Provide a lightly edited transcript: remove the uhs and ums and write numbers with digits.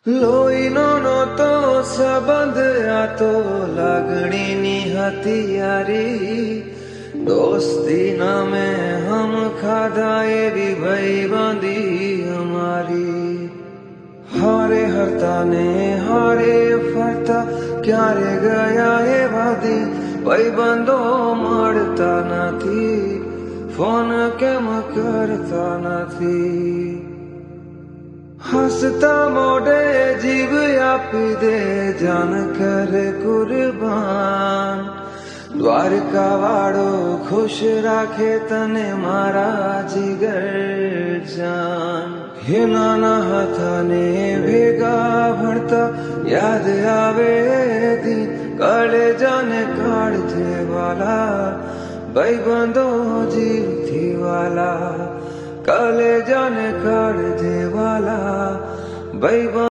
લોહીનો નહોતો સંબંધ, આ તો લાગણીની હતી યારી. દોસ્તી નામે હમ ખાધા એવી ભાઈબંધી અમારી. હારે હરતા ને હારે ફરતા ક્યારે ગયા એવા દી. ભાઈબંધો મળતા નથી, ફોન કેમ કરતા નથી. હસતા મોઢે જીવ આપી દે, જાન કરે કુરબાન. દ્વારકા વાળો ખુશ રાખે તને મારા જીગર જાન. હે નાના હતા ને ભેગા ભણતા, યાદ આવે દી. કળેજાને કાઢજે વાલા, ભાઈબંધો જીવથી વાલા. કલેજાને કાઢજે વાલા, ભાઈબંધો